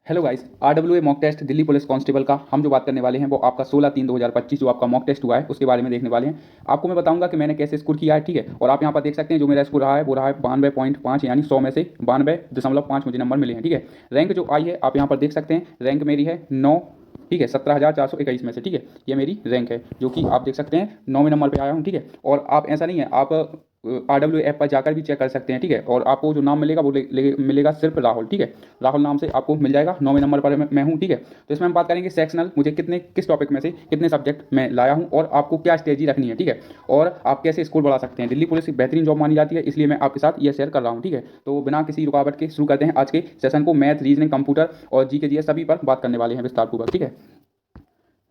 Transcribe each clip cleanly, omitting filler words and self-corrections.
Hello guys, RWA mock test Delhi police constable का हम जो बात करने वाले हैं वो आपका 16/3/2025 जो आपका मॉक टेस्ट हुआ है उसके बारे में देखने वाले हैं। आपको मैं बताऊंगा कि मैंने कैसे स्कोर किया है, ठीक है। और आप यहां पर देख सकते हैं जो मेरा स्कोर रहा है वो रहा है 92.5, यानी 100 में से 92.5 मुझे नंबर मिले हैं, ठीक है। रैंक जो आई है आप यहाँ पर देख सकते हैं, रैंक मेरी है 9, ठीक है, 17,421 में से, ठीक है। ये मेरी रैंक है जो कि आप देख सकते हैं 9वें नंबर पे आया हूँ, ठीक है। और आप ऐसा नहीं है, आप आरडब्ल्यू ऐप पर जाकर भी चेक कर सकते हैं, ठीक है। और आपको जो नाम मिलेगा वो मिलेगा सिर्फ राहुल, ठीक है। राहुल नाम से आपको मिल जाएगा, 9वें नंबर पर मैं हूँ, ठीक है। तो इसमें हम बात करेंगे सेक्शनल, मुझे किस टॉपिक में से कितने सब्जेक्ट में लाया हूँ और आपको क्या स्ट्रेटजी रखनी है, ठीक है। और आप कैसे स्कोर बढ़ा सकते हैं। दिल्ली पुलिस की बेहतरीन जॉब मानी जाती है, इसलिए मैं आपके साथ ये शेयर कर रहा हूँ, ठीक है। तो बिना किसी रुकावट के शुरू करते हैं आज के सेशन को। मैथ, रीजनिंग, कंप्यूटर और जी के जी सभी पर बात करने वाले हैं विस्तारपूर्वक, ठीक है।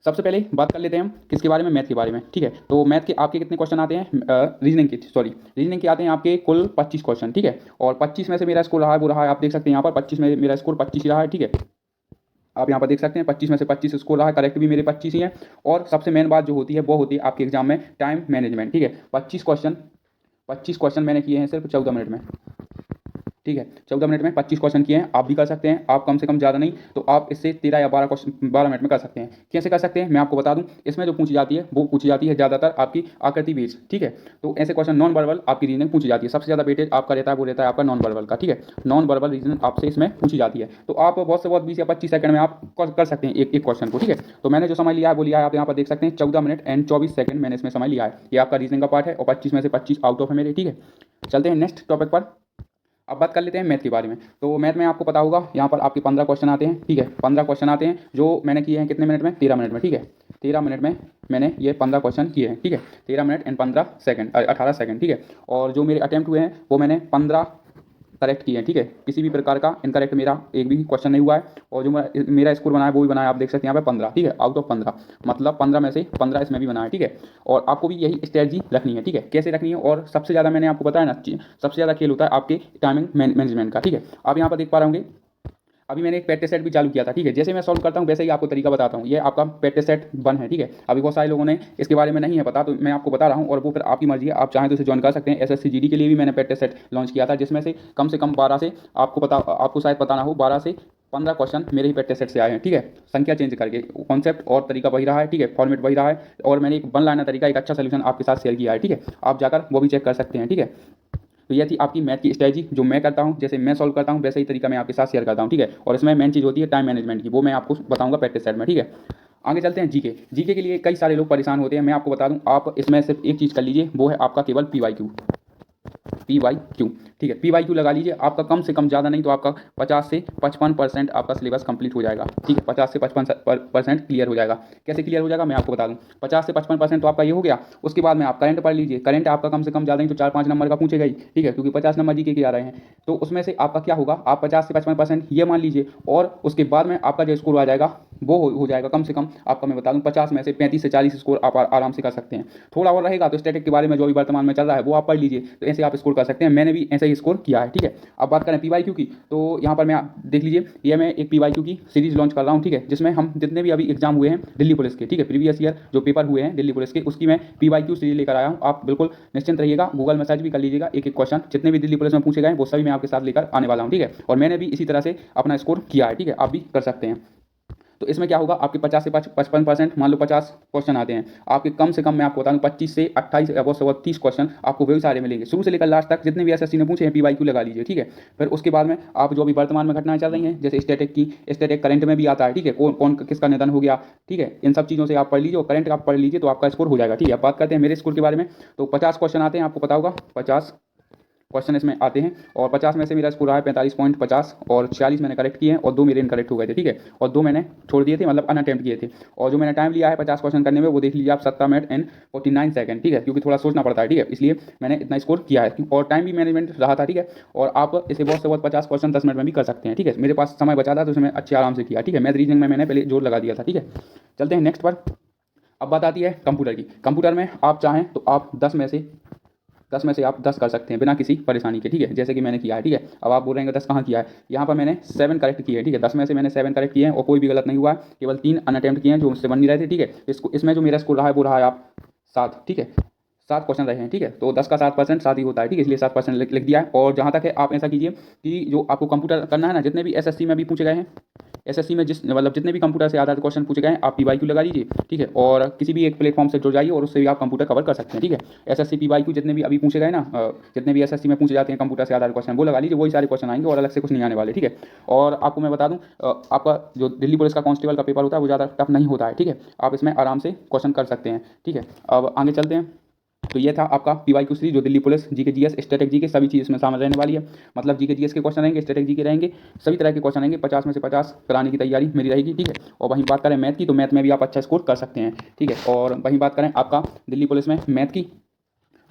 सबसे पहले बात कर लेते हैं हम किसके बारे में, मैथ के बारे में, ठीक है। तो मैथ के आपके कितने क्वेश्चन आते हैं, रीजनिंग के आते हैं आपके कुल 25 क्वेश्चन, ठीक है। और 25 में से मेरा स्कोर रहा है वो रहा है, आप देख सकते हैं यहाँ पर 25 में मेरा स्कोर 25 ही रहा है, ठीक है। आप यहाँ पर देख सकते हैं 25 में से 25 स्कोर रहा है, करेक्ट भी मेरे 25 ही हैं। और सबसे मेन बात जो होती है वो होती है आपके एग्जाम में टाइम मैनेजमेंट, ठीक है। 25 क्वेश्चन मैंने किए हैं सिर्फ 14 मिनट में, ठीक है। 14 मिनट में 25 क्वेश्चन किए हैं, आप भी कर सकते हैं। आप कम से कम ज़्यादा नहीं तो आप इससे 13 या 12 मिनट में कर सकते हैं। कैसे कर सकते हैं मैं आपको बता दूं। इसमें जो पूछी जाती है वो पूछी जाती है ज़्यादातर आपकी आकृति बेस, ठीक है। तो ऐसे क्वेश्चन नॉन वर्बल आपकी रीजनिंग पूछी जाती है, सबसे ज़्यादा वेटेज आपका रहता है वो रहता है आपका नॉन वर्बल का, ठीक है। नॉन वर्बल रीजनिंग आपसे इसमें पूछी जाती है, तो आप बहुत से बहुत 20 या 25 सेकंड में आप कर सकते हैं एक क्वेश्चन को, ठीक है। तो मैंने जो समय लिया है वो लिया है, आप यहाँ पर देख सकते हैं 14 मिनट एंड 24 सेकंड मैंने इसमें समय लिया है। ये आपका रीजनिंग का पार्ट है और 25 में से 25 आउट ऑफ है मेरे, ठीक है। चलते हैं नेक्स्ट टॉपिक पर। अब बात कर लेते हैं मैथ के बारे में। तो मैथ में आपको पता होगा यहाँ पर आपके 15 क्वेश्चन आते हैं, ठीक है। 15 क्वेश्चन आते हैं जो मैंने किए हैं कितने मिनट में, 13 मिनट में, ठीक है। 13 मिनट में मैंने ये 15 क्वेश्चन किए हैं, ठीक है। 13 मिनट एंड 15 सेकंड, 18 सेकंड, ठीक है। और जो मेरे अटैम्प्ट हुए हैं वो मैंने 15 करेक्ट किए हैं, ठीक है। किसी भी प्रकार का इनकरेक्ट मेरा एक भी क्वेश्चन नहीं हुआ है। और जो मेरा स्कोर बना है वो भी बनाया, आप देख सकते हैं यहाँ पे 15, ठीक है, आउट ऑफ 15, मतलब 15 में से 15 इसमें भी बना है, ठीक है। और आपको भी यही स्ट्रेटजी रखनी है, ठीक है। कैसे रखनी है, और सबसे ज़्यादा मैंने आपको बताया ना, सबसे ज़्यादा खेल होता है आपके टाइमिंग मैनेजमेंट का, ठीक है। आप यहाँ पर देख पा रहे होंगे अभी मैंने एक प्रैक्टिस सेट भी चालू किया था, ठीक है। जैसे मैं सॉल्व करता हूँ वैसे ही आपको तरीका बताता हूँ। ये आपका प्रैक्टिस सेट 1 है, ठीक है। अभी बहुत सारे लोगों ने इसके बारे में नहीं है पता, तो मैं आपको बता रहा हूँ और वो फिर आपकी मर्जी है, आप चाहें तो इसे ज्वाइन कर सकते हैं। एसएससी जीडी के लिए भी मैंने प्रैक्टिस सेट लॉन्च किया था, जिसमें से कम 12 से आपको शायद पता ना हो, 12 से 15 क्वेश्चन मेरे ही प्रैक्टिस सेट से आए हैं, ठीक है। संख्या चेंज करके, कॉन्सेप्ट और तरीका वही रहा है, ठीक है। फॉर्मेट वही रहा है। और मैंने एक 1 लाइनर तरीका, एक अच्छा सोल्यूशन आपके साथ शेयर किया है, ठीक है। आप जाकर वो भी चेक कर सकते हैं, ठीक है। तो ये थी आपकी मैथ की स्ट्रेटजी जो मैं करता हूँ, जैसे मैं सॉल्व करता हूँ वैसे ही तरीका मैं आपके साथ शेयर करता हूँ, ठीक है। और इसमें मेन चीज़ होती है टाइम मैनेजमेंट की, वो मैं आपको बताऊंगा प्रैक्टिस सेट में, ठीक है। आगे चलते हैं जीके के लिए कई सारे लोग परेशान होते हैं, मैं आपको बता दूं, आप इसमें सिर्फ एक चीज़ कर लीजिए, वो है आपका केवल पी वाई क्यू, ठीक है। पी वाई क्यू लगा लीजिए, आपका कम से कम ज़्यादा नहीं तो आपका 50 से 55% आपका सिलेबस कंप्लीट हो जाएगा, ठीक है। 50 से 55% क्लियर हो जाएगा। कैसे क्लियर हो जाएगा मैं आपको बता दूं। 50 से 55% तो आपका ये हो गया। उसके बाद में आप करंट पढ़ लीजिए। करंट आपका कम से कम ज़्यादा नहीं तो 4-5 नंबर का पूछेगा ही, ठीक है, क्योंकि 50 नंबर जीके के आ रहे हैं। तो उसमें से आपका क्या होगा, आप 50 से 55% ये मान लीजिए, और उसके बाद में आपका जो स्कोर आ जाएगा वो हो जाएगा कम से कम आपका, मैं बता दूं, 50 में से 35 से 40 स्कोर आप आराम से कर सकते हैं। थोड़ा और रहेगा तो स्टैटिक के बारे में जो भी वर्तमान में चल रहा है वो आप पढ़ लीजिए, तो ऐसे आप स्कोर कर सकते हैं। मैंने भी ऐसे ही स्कोर किया है, ठीक है। अब बात करें पीवाईक्यू की, तो यहाँ पर मैं देख लीजिए, ये मैं एक पीवाईक्यू की सीरीज लॉन्च कर रहा हूँ, ठीक है, जिसमें हम जितने भी अभी एग्जाम हुए हैं दिल्ली पुलिस के, ठीक है, प्रीवियस ईयर जो पेपर हुए हैं दिल्ली पुलिस के, उसकी मैं पीवाईक्यू सीरीज लेकर आया हूँ। आप बिल्कुल निश्चिंत रहिएगा, गूगल में सर्च भी कर लीजिएगा, एक क्वेश्चन जितने भी दिल्ली पुलिस में पूछे गए वो सभी मैं आपके साथ लेकर आने वाला हूँ, ठीक है। और मैंने भी इसी तरह से अपना स्कोर किया है, ठीक है, आप भी कर सकते हैं। तो इसमें क्या होगा, आपके 50 से 55%, मान लो 50 क्वेश्चन आते हैं, आपके कम से कम मैं आपको बता दूं 25 से 28 या 30 क्वेश्चन आपको वही सारे मिलेंगे, शुरू से लेकर लास्ट तक जितने भी एसएससी ने पूछे हैं पीवाईक्यू लगा लीजिए, ठीक है। फिर उसके बाद में आप जो भी वर्तमान में घटनाएं चल रही हैं, जैसे स्टैटिक करंट में भी आता है, ठीक है, कौन किसका निधन हो गया, ठीक है, इन सब चीज़ों से आप पढ़ लीजिए और करंट आप पढ़ लीजिए तो आपका स्कोर हो जाएगा, ठीक है। अब बात करते हैं मेरे स्कोर के बारे में। तो 50 क्वेश्चन आते हैं, आपको पता होगा 50 क्वेश्चन इसमें आते हैं, और 50 में से मेरा स्कोर रहा है 45.50, और 46 मैंने करेक्ट किए हैं और 2 मेरे इनकरेक्ट हो गए थे, ठीक है। और 2 मैंने छोड़ दिए थे, मतलब अनअटेम्प्ट किए थे। और जो मैंने टाइम लिया है 50 क्वेश्चन करने में वो देख लीजिए आप, 17 मिनट एंड 49 सेकंड, ठीक है, क्योंकि थोड़ा सोचना पड़ता है, ठीक है, इसलिए मैंने इतना स्कोर किया है। और टाइम भी मैनेजमेंट रहा था, ठीक है। और आप इसे बहुत से बहुत 50 क्वेश्चन 10 मिनट में भी कर सकते हैं, ठीक है। मेरे पास समय बचा था तो उसमें अच्छे आराम से किया, ठीक है। मैथ रीजनिंग में मैंने पहले जोर लगा दिया था, ठीक है। चलते हैं नेक्स्ट पर। अब बात आती है कंप्यूटर की। कंप्यूटर में आप चाहें तो आप 10 में से आप 10 कर सकते हैं बिना किसी परेशानी के, ठीक है, जैसे कि मैंने किया है, ठीक है। अब आप बोल रहे हैं 10 कहाँ किया है, यहाँ पर मैंने 7 करेक्ट किए हैं, ठीक है। 10 में से मैंने 7 करेक्ट किए हैं और कोई भी गलत नहीं हुआ है, केवल 3 अनअटेम्प्ट किए हैं जो मुझसे बन नहीं रहे थे, ठीक है। इसमें जो मेरा स्कोर रहा है वो रहा है आप 7, ठीक है। 7 क्वेश्चन रहे हैं, ठीक है। तो 10 का 7% 7 ही होता है, ठीक है, इसलिए 7% लिख दिया है। और जहाँ तक है आप ऐसा कीजिए कि जो आपको कंप्यूटर करना है ना, जितने भी एसएससी में भी पूछे गए हैं, एसएससी में मतलब जितने भी कंप्यूटर से आधारित क्वेश्चन पूछे गए हैं आप पीवाईक्यू लगा लीजिए, ठीक है, और किसी भी एक प्लेटफॉर्म से जुड़ जाइए और उससे भी आप कंप्यूटर कवर कर सकते हैं, ठीक है। एसएससी पीवाईक्यू जितने भी अभी पूछे गए ना, जितने भी एसएससी में पूछे जाते हैं कंप्यूटर से आधारित क्वेश्चन वो लगा लीजिए, वही सारे क्वेश्चन आएंगे और अलग से कुछ नहीं आने वाले, ठीक है। और आपको मैं बता दूं, आपका जो दिल्ली पुलिस का कांस्टेबल का पेपर होता है वो ज़्यादा टफ नहीं होता है, ठीक है, आप इसमें आराम से क्वेश्चन कर सकते हैं, ठीक है। अब आगे चलते हैं। तो ये था आपका पीवाईक्यू सीरीज, जो Delhi police GK GS static GK सभी चीज़ इसमें शामिल रहने वाली है। मतलब जीके जीएस के क्वेश्चन रहेंगे, स्टैटिक जीके रहेंगे, सभी तरह के क्वेश्चन रहेंगे, 50 में से 50 कराने की तैयारी मेरी रहेगी, ठीक है। और वहीं बात करें मैथ की, तो मैथ में भी आप अच्छा स्कोर कर सकते हैं, ठीक है। और वहीं बात करें आपका दिल्ली पुलिस में मैथ की,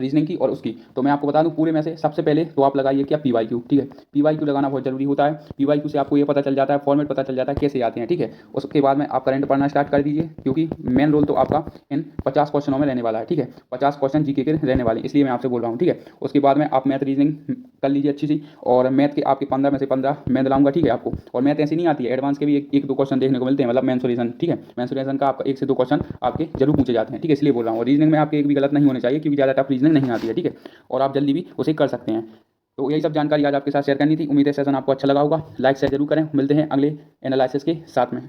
रीजनिंग की और उसकी, तो मैं आपको बता दूं पूरे में से सबसे पहले तो आप लगाइए क्या पीवाईक्यू, ठीक है। पीवाईक्यू लगाना बहुत जरूरी होता है। पीवाईक्यू से आपको ये पता चल जाता है, फॉर्मेट पता चल जाता है कैसे आते हैं, ठीक है। उसके बाद में आप करंट पढ़ना स्टार्ट कर दीजिए, क्योंकि मेन रोल तो आपका इन 50 क्वेश्चनों में रहने वाला है, ठीक है। 50 क्वेश्चन जीके के रहने वाले, इसलिए मैं आपसे बोल रहा हूँ, ठीक है। उसके बाद में आप मैथ रीजनिंग कर लीजिए अच्छी सी, और मैथ के आपके 15 में से 15 मैं दिलाऊंगा, ठीक है आपको। और मैथ ऐसी नहीं आती है, एडवांस के भी एक दो क्वेश्चन देखने को मिलते हैं, मतलब मेंसुरेशन, ठीक है। मेंसुरेशन का आपका 1 से 2 क्वेश्चन आपके जरूर पूछे जाते हैं, ठीक है, इसलिए बोल रहा हूँ। और रीजनिंग में आपके एक भी गलत नहीं होने चाहिए, क्योंकि ज़्यादा टफ रीजनिंग नहीं आती है, ठीक है, और आप जल्दी भी उसे कर सकते हैं। तो यही सब जानकारी आज आपके साथ शेयर करनी थी। उम्मीद है सेशन आपको अच्छा लगा होगा। लाइक शेयर जरूर करें। मिलते हैं अगले एनालिसिस के साथ में।